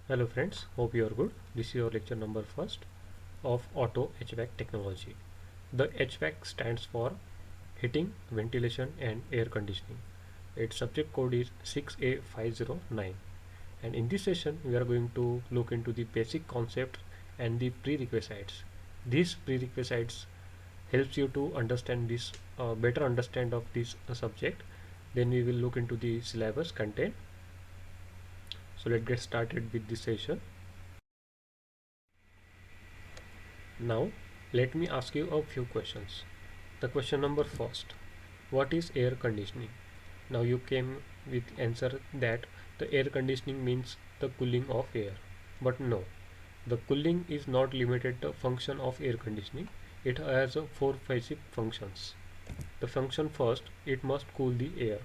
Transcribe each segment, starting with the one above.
Hello friends, hope you are good. This is your lecture number first of Auto HVAC technology. The HVAC stands for Heating, Ventilation and Air Conditioning. Its subject code is 6A509. And in this session we are going to look into the basic concepts and the prerequisites. These prerequisites helps you to understand this better understand of this subject. Then we will look into the syllabus content. So let's get started with this session. Now, let me ask you a few questions. The question number first, what is air conditioning? Now you came with answer that the air conditioning means the cooling of air. But no, the cooling is not limited to function of air conditioning. It has four basic functions. The function first, it must cool the air.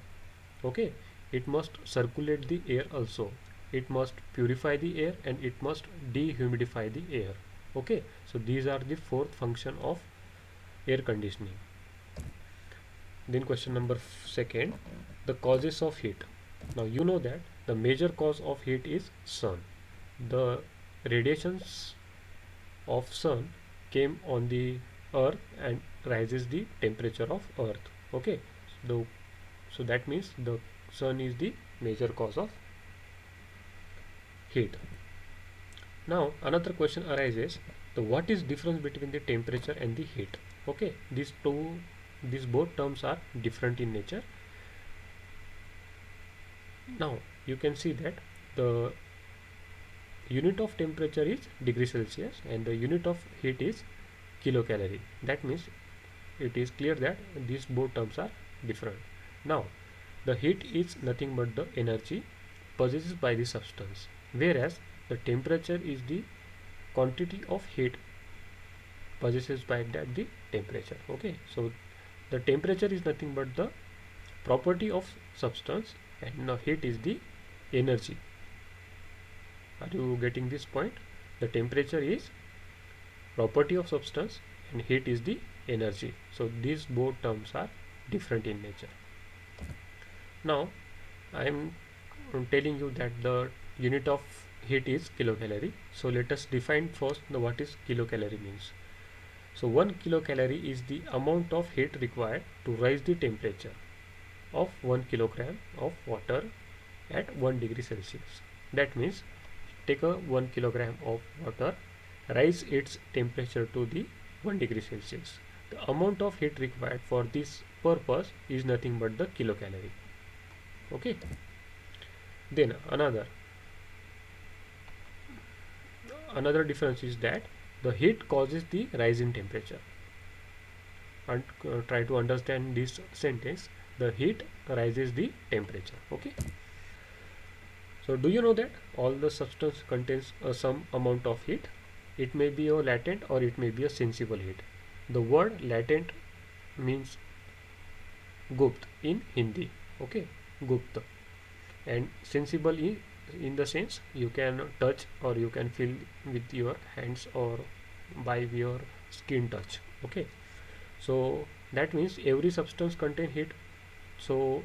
Okay, it must circulate the air also. It must purify the air and it must dehumidify the air. Okay, so these are the fourth function of air conditioning. Then question number second, the causes of heat. Now you know that the major cause of heat is sun. The radiations of sun came on the earth and rises the temperature of earth. Okay, so, so that means the sun is the major cause of heat. Now another question arises, the what is difference between the temperature and the heat? Okay, these both terms are different in nature. Now you can see that the unit of temperature is degree Celsius and the unit of heat is kilocalorie. That means it is clear that these both terms are different. Now the heat is nothing but the energy possessed by the substance, whereas the temperature is the quantity of heat possessed by that the temperature. Okay, so the temperature is nothing but the property of substance and now heat is the energy. Are you getting this point? The temperature is property of substance and heat is the energy. So these both terms are different in nature. Now I am telling you that the unit of heat is kilocalorie. So let us define first the what is kilocalorie means. So 1 kilocalorie is the amount of heat required to rise the temperature of 1 kilogram of water at 1 degree Celsius. That means take a 1 kilogram of water, rise its temperature to the 1 degree Celsius. The amount of heat required for this purpose is nothing but the kilocalorie. Okay. Then another difference is that the heat causes the rise in temperature. And try to understand this sentence. The heat rises the temperature. Okay. So do you know that all the substance contains some amount of heat? It may be a latent or it may be a sensible heat. The word latent means gupt in Hindi. Okay, gupt. And sensible in the sense you can touch or you can feel with your hands or by your skin touch. Okay, so that means every substance contain heat. So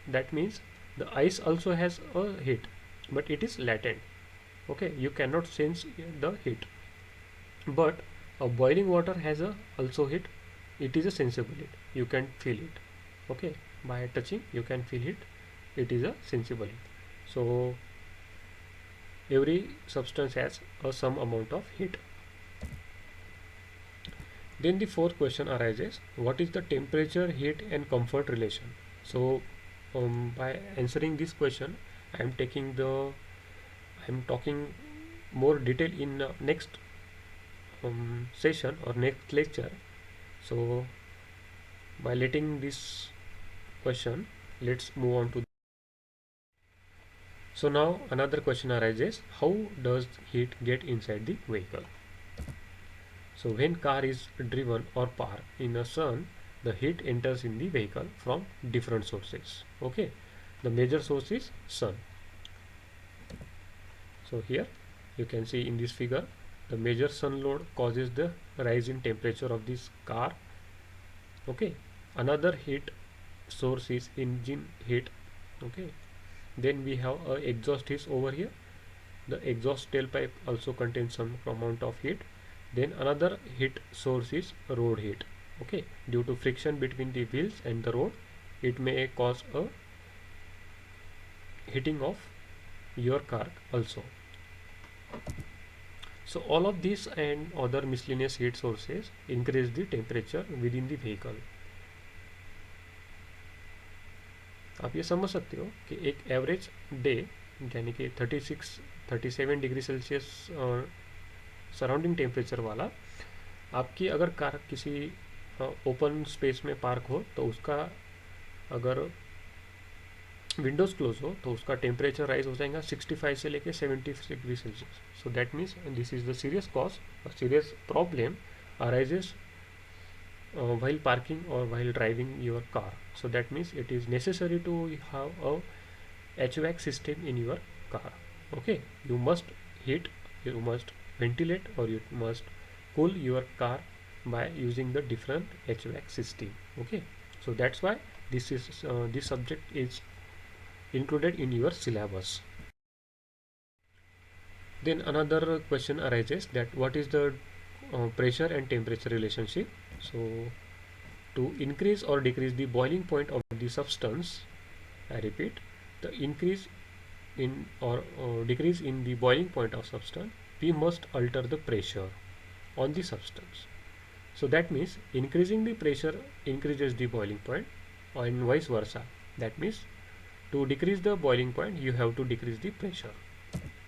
that means the ice also has a heat, but it is latent. Okay, you cannot sense the heat, but a boiling water has a also heat. It is a sensible heat, you can feel it. Okay, by touching you can feel it. It is a sensible heat. So every substance has a some amount of heat. Then the fourth question arises, what is the temperature, heat and comfort relation? So by answering this question I am talking more detail in next session or next lecture. So by letting this question, let's move on to. So now another question arises, how does heat get inside the vehicle? So when car is driven or parked in the sun, the heat enters in the vehicle from different sources. Okay, the major source is sun. So here you can see in this figure, the major sun load causes the rise in temperature of this car. Okay, another heat source is engine heat. Okay, then we have a exhaust is over here. The exhaust tailpipe also contains some amount of heat. Then another heat source is road heat. Okay, due to friction between the wheels and the road, it may cause a heating of your car also. So all of these and other miscellaneous heat sources increase the temperature within the vehicle. आप ये समझ सकते हो कि एक average day यानी कि 36-37 degree Celsius surrounding temperature वाला आपकी अगर कार किसी ओपन स्पेस में पार्क हो तो उसका अगर विंडोज़ क्लोज हो तो उसका टेम्परेचर राइज हो जाएगा 65 से लेके 70 degree Celsius. So that means this is the serious cause, serious problem arises while parking or while driving your car. So that means it is necessary to have a HVAC system in your car. Okay, you must heat, you must ventilate, or you must cool your car by using the different HVAC system. Okay, so that's why this subject is included in your syllabus. Then another question arises that what is the pressure and temperature relationship. So to increase or decrease the boiling point of the substance, I repeat, the increase in or decrease in the boiling point of substance, we must alter the pressure on the substance. So that means increasing the pressure increases the boiling point and vice versa. That means to decrease the boiling point you have to decrease the pressure.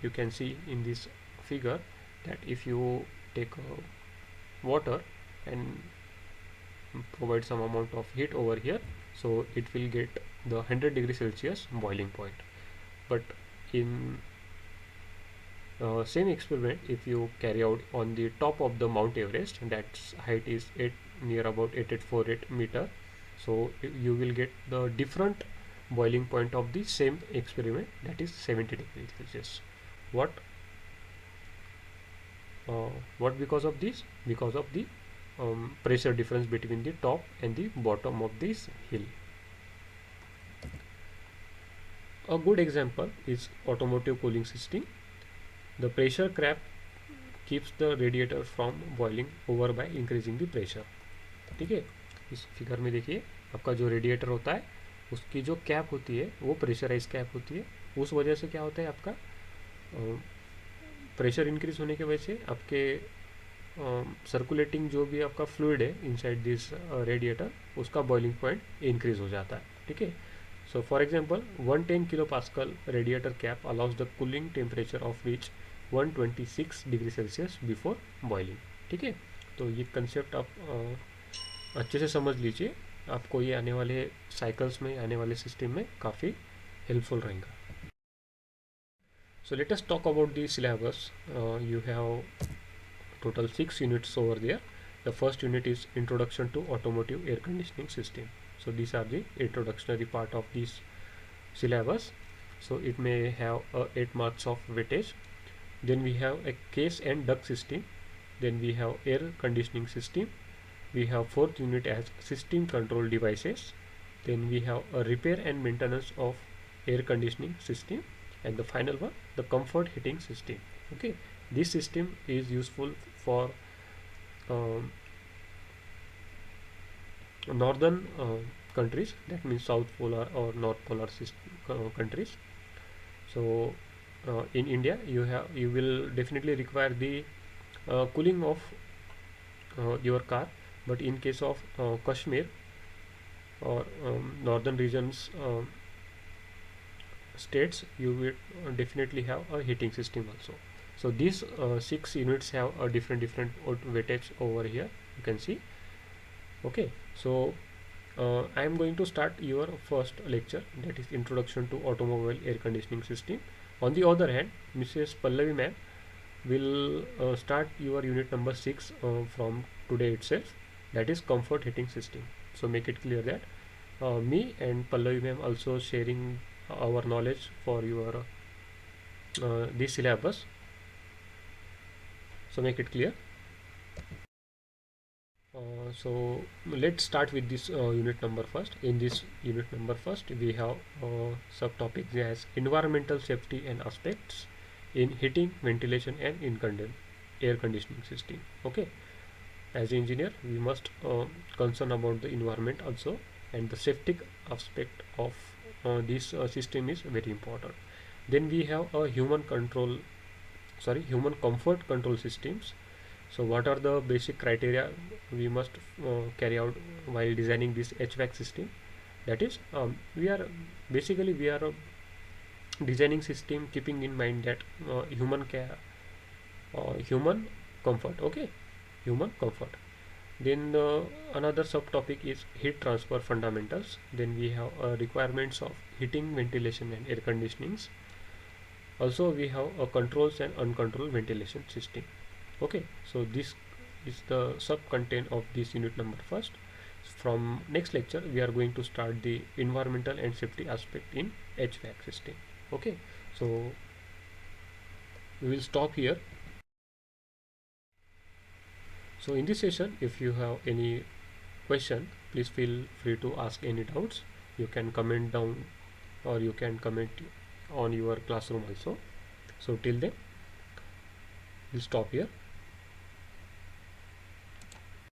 You can see in this figure that if you take water and provide some amount of heat over here, so it will get the 100 degree Celsius boiling point. But in same experiment, if you carry out on the top of the Mount Everest, that height is near about 848 meter, so you will get the different boiling point of the same experiment, that is 70 degrees Celsius. What because of this? Because of the pressure difference between the top and the bottom of this hill. A good example is automotive cooling system. The pressure cap keeps the radiator from boiling over by increasing the pressure. ठीक है, इस figure में देखिए आपका जो radiator होता है उसकी जो कैप होती है वो प्रेशराइज कैप होती है. उस वजह से क्या होता है, आपका प्रेशर इंक्रीज होने की वजह से आपके सर्कुलेटिंग जो भी आपका फ्लूइड है इनसाइड दिस रेडिएटर उसका बॉइलिंग पॉइंट इंक्रीज हो जाता है. ठीक है, so for example 110 kilo pascal radiator cap allows the cooling temperature of which 126 degree Celsius before boiling. ठीक है, तो ये कंसेप्ट आप अच्छे से समझ लीजिए, आपको ये आने वाले साइकिल्स में, आने वाले सिस्टम में काफ़ी हेल्पफुल रहेगा. So let us talk about the syllabus. You have total 6 units over there. The first unit is Introduction to Automotive Air Conditioning System. So these are the introductory part of this syllabus. So it may have 8 marks of weightage. Then we have a case and duct system. Then we have air conditioning system. We have fourth unit as system control devices. Then we have a repair and maintenance of air conditioning system. And the final one, the comfort heating system. Okay, this system is useful for northern countries, that means south polar or north polar countries. So in India you will definitely require the cooling of your car, but in case of Kashmir or northern regions states, you will definitely have a heating system also. So these 6 units have a different weightage over here, you can see. Okay, so I am going to start your first lecture, that is Introduction to Automobile Air Conditioning System. On the other hand, Mrs. Pallavi ma'am will start your unit number 6 from today itself, that is Comfort Heating System. So make it clear that me and Pallavi ma'am also sharing our knowledge for your this syllabus. So make it clear. So let's start with this unit number first. In this unit number first, we have subtopics as environmental safety and aspects, in heating, ventilation, and in air conditioning system. Okay, as an engineer, we must concern about the environment also, and the safety aspect of this system is very important. Then we have a human comfort control systems. So what are the basic criteria we must carry out while designing this HVAC system? That is, we are designing system keeping in mind that human comfort. Okay, human comfort. Then another subtopic is heat transfer fundamentals. Then we have requirements of heating, ventilation, and air conditionings. Also, we have a controls and uncontrolled ventilation system. Okay, so this is the sub content of this unit number first. From next lecture, we are going to start the environmental and safety aspect in HVAC system. Okay, so we will stop here. So in this session, if you have any question, please feel free to ask any doubts. You can comment down or you can comment on your classroom also. So till then, we'll stop here.